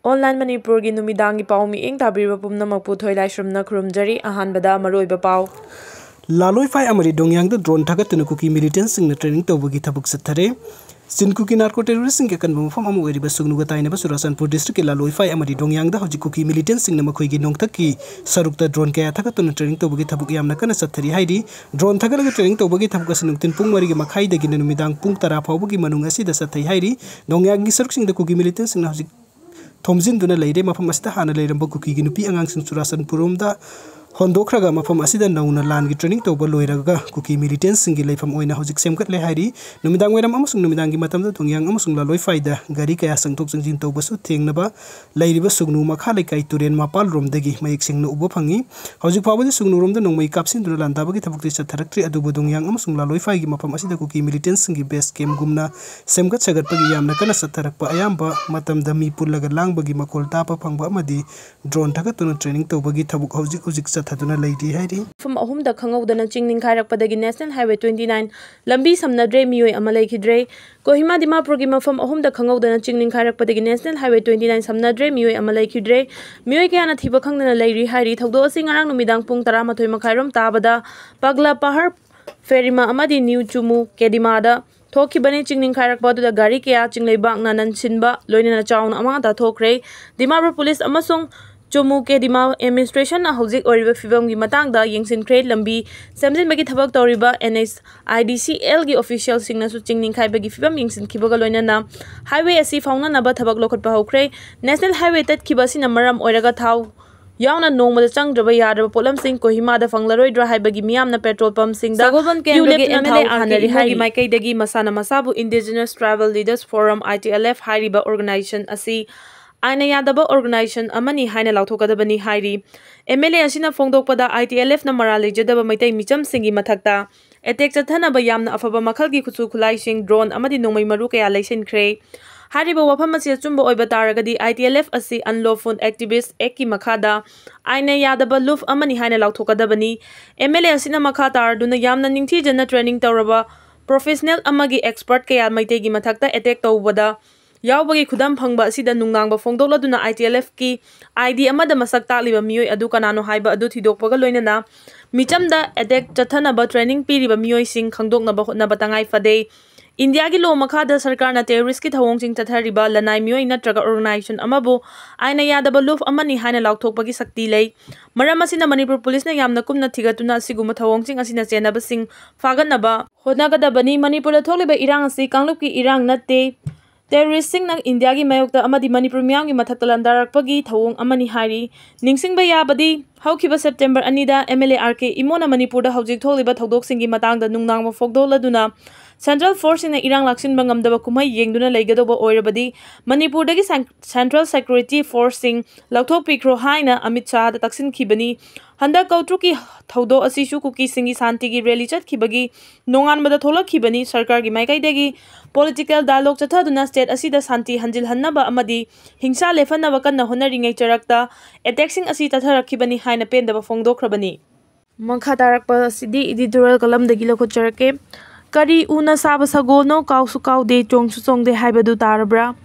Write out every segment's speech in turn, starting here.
Online Manipuri Numidangi Pau Mi Tabira Pumnamapu Toilashram Krumjari, Ahanbada Maroi Pau. Laloi Fai Amari Dongyang the drone Tagatun Kuki Millitansing training to Bugita Buksatare. Sin Kuki narco terrorism can from Amuri Basunuga in Basurasanpur district Laloi Fai Amari Dongyang the Kuki Millitansing Namakuigi Nongtaki, Sarukta drone Kaya Takatun training to Bugita Bukiam Nakana Satari Heidi, drone Tagala training to Bugita Bukasinuktin Pumari Makai the Ginamidang Punktara Paubuki Manungasi the Satai Heidi, Dongyang searching the Kuki Millitansing Tomzin Duna Lady Mafamasta Hana Lambo Kuki Ginupi Angang Surasan Purumda. Hondokraga mafam asida nauna land training to baloiraga Kuki Millitansing from Oina Hosik Semkat Lehari, Numidang Wedam Amusung Numidangi Matam the Tungyang Amusung Laloi Faida, Garika Santoks in Tobasu Tingnaba, Lady Basugnu Makalikai Turin Mapal Rom Degi, Making no Ubopangi, Hosik Pabli Sunurum the Numi Capsin to Landabaki Tabukis Tarakri Adubudung Yang Amusung Laloi Fai Mapam Asida Kuki Millitansing best came Gumna, Semkat Sagat Pagiam Nakana Satarak Ayamba, Matam Dami Pulaga Bagi Makol Tapa Pangba Madi, drone Takatun training to Bagi Tabuk Hosik Tatuna lady Heidi. From a home the Kango the Chingling Karak Padagi National Highway 29, Lambi Samna Dre Mui Amalaki Dre, Kohima Dima Progima from a home the Kango the Chingling Karak Padagi National Highway 29 Samna Dre Mui Amalaki Dre, Mui Kana Tibakang the lady Heidi, Togo sing around Midang Pung Taramato Makaram Tabada, Pagla Pahar, Ferima Amadi New Chumu, Kedimada. Toki bane chingning karak badu da gari kaya chinglei bang nanan sinba loina na chaun amata thokre Dimapur police amasung Chomu ke Dima administration na hojik oriba fibam gi matangda yengsin kre lambi semjin bagi thabak toriba NSIDCL gi official singna su chingning khai bagi fibam yengsin khibaga loina na highway asi fauna na ba thabak lokot pa hokre national highway tat khibasi na maram oiraga thau yauna nongma da changraba yaraba polam sing Kohima da fanglaroi dra haibagi miyam na petrol pump sing da Sagolban Kendra MLA Hanari Hari Maikai dagi masana masabu Indigenous Travel Leaders Forum ITLF hariba organization asi Aina Yadaba organization Amani Haina Lautokadabani Hairi MLA Asina Fongdokpada ITLF na Marali Jadaba Maitai Micham Singi Matakta Attack Chatana Bayamna Afaba Makalgi Kutu Kulaising drone Amadi Nomai Marukaya Laisin Cray Hariba Wapamasi Chumbo Oibataragadi ITLF Asi Unlawful Activist Eki Makada Aina Yadaba Luf Amani Haina Lautokadabani MLA Asina Makatar Duna Yamna Ningti Jana Training Tauraba Professional Amagi Expert Kaya Maitegi Matakta Attack Tawada Yaubagi Kudam Pangba Sida Nungang Fongdola Duna ITLF ki ID Amada Masakta Liba Mio Adukanano Haiba Aduti Dopagaloina Michamda Edek Chatanaba training Piriba Mio Sing Kangdok Nabatangai Fade India Gilo Makada Sarkarna terrorist kit Honging Tatariba Lanai Mio Natraga organization Amabu Aina Yadaba Luf Amani Hana Lautopagi Sakti Lay Maramasina Manipur Police na Yamna Kumna Tigatuna Siguma Honging Asina Senaba Sing Faganaba Honagadabani Manipur Toliba Irang Si Kangluki Irang Nate Terrorist sing nang India gi mayokta amadi Manipur miyam gi mathaktalan darakpagi thawong amani hari ningsingba yabadi haukiba September anida MLA RK imona Manipur da hojik tholiba thodok singi matang da nungnangma fogdoladuna Central Force in Irang Laksin Bangamdaba Kumai Yengduna Legadoba Oirabadi, Manipur Dagi Central Security Forcing, Lauto Pikro Haina, Amit Shah, the Taksin Kibani, Handa Kautruki, Taudo Asishu Kukising Santigi Relichat Kibagi, Nongan Badatola Kibani, Sarkar Gimaikai Degi, Political Dialogue Chataduna State Asida Santi Hanjil Hanaba Amadi, Hingsa Lefana Vakana Honoring Charakta, attacking Asita Kibani Haina Pendaba Fongdo Krabani. Mankatarakpa Sidi editorial column the Giloko Charake. Kari una saba sago no kausu kau de chong su chong de haibadu tarabra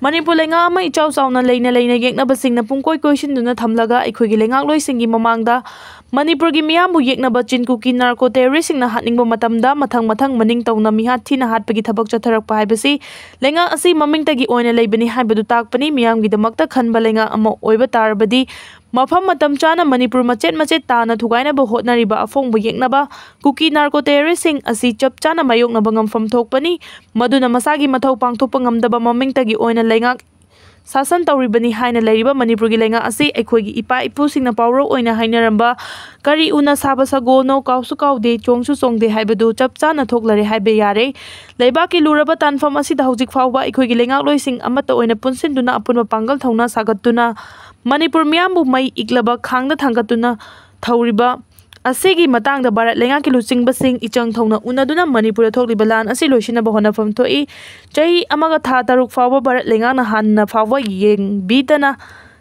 Manipur lenga ama ichau chauna leina yekna basing na pungkoi question duna thamlaga aikhogi lengak loi singi mamangda Manipur gi miyamu yekna bachin kuki narco terrorist na hatningba matamda mathang maning tawna mihat thina hatpagi thabak chatharak pa haibasi lenga asi mamingtagi oina leibani haibadu takpani miyam gi damakta khanba lenga ama oiba tarabadi Mafam matam chana Manipur macet tana thugaina ba hotnariba afong ba yeknaba Kuki narco terroristing asi chap chana mayokna bangam fam thokpani maduna masagi mathau pangthokpa ngamdaba mamingtagi oina lengak sasan tawribani haina leiriba Manipur gi lenga asi aikhoigi ipa ipusingna pawro oina hainaramba kari una saba sago no kausu kaude chongsu chongde haibadu chap chana thoklare haibe yare leibaki luraba tanfam asi da hojik fawba aikhoigi lengak loising amata oina punsinduna apunba pangal thongna sagatuna Manipur miyambu mai iklaba khangda thangatuna thawriba asigi matangda Bharat lenga ki luchingba sing ichang thongna unaduna Manipur thokliba lan asi loisina ba honafam thoi chai amaga tha taruk fawba Bharat lenga na hanna fawba yeng bitana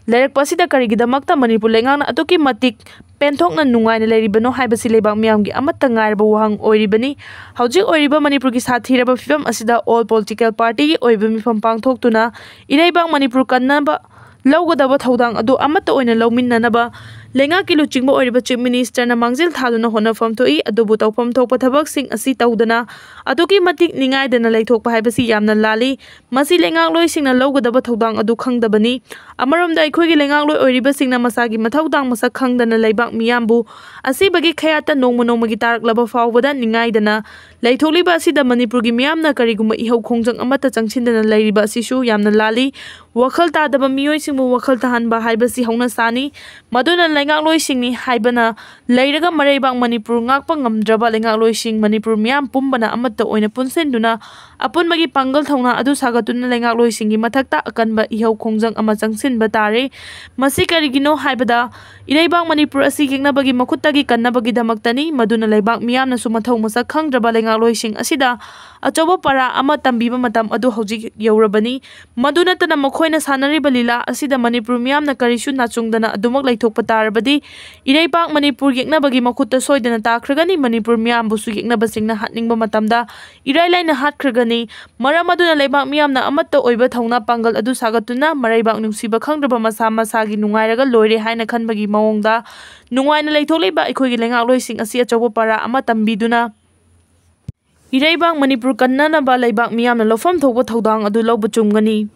lerak pasida karigi damakta Manipur lenga na atuki matik penthokna nungai na leribano haibasi lebang miyamgi amatta ngairba wahang oiribani hauji oiriba Manipur ki sathiraba fifam asida all political party oiba mifam pangthoktuna ireibang Manipur kannaba ꯂꯧꯒꯗꯕ ꯊꯧꯗꯥꯡ ꯑꯗꯨ ꯑꯃꯠꯇ ꯑꯣꯏꯅ ꯂꯧꯃꯤꯟꯅꯅꯕ ꯂꯩꯉꯥꯛꯀꯤ ꯂꯨꯆꯤꯡꯕ ꯑꯣꯏꯔꯤꯕ chief ꯃꯤꯅꯤꯁꯇꯔꯅ ꯃꯥꯡꯖꯤꯜ ꯊꯥꯗꯨꯅ ꯍꯣꯠꯅꯐꯝ ꯊꯣꯛꯏ ꯑꯗꯨꯕꯨ ꯇꯧꯐꯝ ꯊꯣꯛꯄ ꯊꯕꯛꯁꯤꯡ ꯑꯁꯤ ꯇꯧꯗꯅ ꯑꯗꯨꯛꯀꯤ ꯃꯇꯤꯛ ꯅꯤꯡꯉꯥꯏꯗꯅ ꯂꯩꯊꯣꯛꯄ ꯍꯥꯏꯕꯁꯤ ꯌꯥꯝꯅ ꯂꯥꯜꯂꯤ ꯃꯁꯤ ꯂꯩꯉꯥꯛꯂꯣꯏꯁꯤꯡꯅ ꯂꯧꯒꯗꯕ ꯊꯧꯗꯥꯡ ꯑꯗꯨ ꯈꯪꯗꯕꯅꯤ ꯑꯃꯔꯣꯝꯗ ꯑꯩꯈꯣꯏꯒꯤ ꯂꯩꯉꯥꯛꯂꯣꯏ ꯑꯣꯏꯔꯤꯕꯁꯤꯡꯅ ꯃꯁꯥꯒꯤ ꯃꯊꯧꯗꯥꯡ ꯃꯁꯛ ꯈꯪꯗꯅ ꯂꯩꯕꯥꯛ ꯃꯤꯌꯥꯝꯕꯨ ꯑꯁꯤꯕꯒꯤ ꯈꯌꯥꯠꯇ ꯅꯣꯡꯃꯒꯤ ꯇꯥꯔꯛꯂꯕ ꯐꯥꯎꯕꯗ ꯅꯤꯡꯉꯥꯏꯗꯅ ꯂꯩꯊꯣꯛꯂꯤꯕ ꯑꯁꯤꯗ ꯃꯅꯤꯄꯨꯔꯒꯤ ꯃꯤꯌꯥꯝꯅ ꯀꯔꯤꯒꯨꯝꯕ ꯏꯍꯧ ꯈꯣꯡꯖꯪ ꯑꯃꯠꯇ ꯆꯪꯁꯤꯟꯗꯅ ꯂꯩꯔꯤꯕ ꯑꯁꯤꯁꯨ ꯌꯥꯝꯅ ꯂꯥꯜꯂꯤ ꯋꯥꯈꯜ ꯇꯥꯗꯕ ꯃꯤꯑꯣꯏꯁꯤꯡꯕꯨ ꯋꯥꯈꯜ ꯇꯥꯍꯟꯕ ꯍꯥꯏꯕꯁꯤ ꯍꯧꯅꯁꯥꯅꯤ ꯃꯗꯨꯅ ꯂꯩꯉꯥꯛꯂꯣꯏꯁꯤꯡꯅꯤ ꯍꯥꯏꯕꯅ ꯂꯩꯔꯒ ꯃꯔꯩꯕꯥꯛ ꯃꯅꯤꯄꯨꯔ ꯉꯥꯛꯄ ꯉꯝꯗ꯭ꯔꯕ ꯂꯩꯉꯥꯛꯂꯣꯏꯁꯤꯡ ꯃꯅꯤꯄꯨꯔ ꯃꯤꯌꯥꯝ ꯄꯨꯝꯕꯅ ꯑꯃꯠꯇ ꯑꯣꯏꯅ ꯄꯨꯟꯁꯤꯟꯗꯨꯅ ꯑꯄꯨꯟꯕꯒꯤ ꯄꯥꯡꯒꯜ ꯊꯧꯅꯥ ꯑꯗꯨ ꯁꯥꯒꯠꯇꯨꯅ ꯂꯩꯉꯥꯛꯂꯣꯏꯁꯤꯡꯒꯤ ꯃꯊꯛꯇ ꯑꯀꯟꯕ ꯏꯍꯧ ꯈꯣꯡꯖꯪ ꯑꯃ ꯆꯪꯁꯤꯟꯕ ꯇꯥꯔꯦ ꯃꯁꯤ ꯀꯔꯤꯒꯤꯅꯣ ꯍꯥꯏꯕꯗ ꯏꯔꯩꯕꯥꯛ ꯃꯅꯤꯄꯨꯔ ꯑꯁꯤ ꯌꯦꯛꯅꯕꯒꯤ ꯃꯈꯨꯠꯇꯒꯤ ꯀꯟꯅꯕꯒꯤꯗꯃꯛꯇꯅꯤ ꯃꯗꯨꯅ ꯂꯩꯕꯥꯛ ꯃꯤꯌꯥꯝꯅꯁꯨ ꯃꯊꯧ ꯃꯁꯛ ꯈꯪꯗ꯭ꯔꯕ ꯂꯩꯉꯥꯛꯂꯣꯏꯁꯤꯡ ꯑꯁꯤꯗ ꯑꯆꯧꯕ ꯄꯔꯥ ꯑꯃ ꯇꯝꯕꯤꯕ ꯃꯇꯝ ꯑꯗꯨ ꯍꯧꯖꯤꯛ ꯌꯧꯔꯕꯅꯤ ꯃꯗꯨ ꯅꯠꯇꯅ ꯃꯈꯣꯏꯅ ꯁꯥꯟꯅꯔꯤꯕ ꯂꯤꯂꯥ ꯑꯁꯤꯗ ꯃꯅꯤꯄꯨꯔ ꯃꯤꯌꯥꯝꯅ ꯀꯔꯤꯁꯨ ꯅꯥꯆꯨꯡꯗꯅ ꯑꯗꯨꯃꯛ ꯂꯩꯊꯣꯛꯄ ꯇꯥꯔꯕꯗꯤ ꯏꯔꯩꯕꯥꯛ ꯃꯅꯤꯄꯨꯔ ꯌꯦꯛꯅꯕꯒꯤ ꯃꯈꯨꯠꯇ ꯁꯣꯏꯗꯅ ꯇꯥꯈ꯭ꯔꯒꯅꯤ ꯃꯅꯤꯄꯨꯔ ꯃꯤꯌꯥꯝꯕꯨꯁꯨ ꯌꯦꯛꯅꯕꯁꯤꯡꯅ ꯍꯥꯠꯅꯤꯡꯕ ꯃꯇꯝꯗ ꯏꯔꯥꯏ ꯂꯥꯏꯅ ꯍꯥꯠꯈ꯭ꯔꯒꯅꯤ ꯃꯔꯝ ꯑꯗꯨꯅ ꯂꯩꯕꯥꯛ ꯃꯤꯌꯥꯝꯅ ꯑꯃꯠꯇ ꯑꯣꯏꯕ ꯊꯧꯅꯥ ꯄꯥꯡꯒꯜ ꯑꯗꯨ ꯁꯥꯒꯠꯇꯨꯅ ꯃꯔꯩꯕꯥꯛ ꯅꯨꯡꯁꯤꯕ ꯈꯪꯗ꯭ꯔꯕ ꯃꯁꯥ ꯃꯁꯥꯒꯤ ꯅꯨꯡꯉꯥꯏꯔꯒ ꯂꯣꯏꯔꯦ ꯍꯥꯏꯅ ꯈꯟꯕꯒꯤ ꯃꯑꯣꯡꯗ ꯅꯨꯡꯉꯥꯏꯅ ꯂꯩꯊꯣꯛꯂꯤꯕ ꯑꯩꯈꯣꯏꯒꯤ ꯂꯩꯉꯥꯛꯂꯣꯏꯁꯤꯡ ꯑꯁꯤ ꯑꯆꯧꯕ ꯄꯔꯥ ꯑꯃ ꯇꯝꯕꯤꯗꯨꯅ ꯏꯔꯩꯕꯥꯛ ꯃꯅꯤꯄꯨꯔ ꯀꯟꯅꯅꯕ ꯂꯩꯕꯥꯛ ꯃꯤꯌꯥꯝꯅ ꯂꯧꯐꯝ ꯊꯣꯛꯄ ꯊꯧꯗꯥꯡ ꯑꯗꯨ ꯂꯧꯕ ꯆꯨꯝꯒꯅꯤ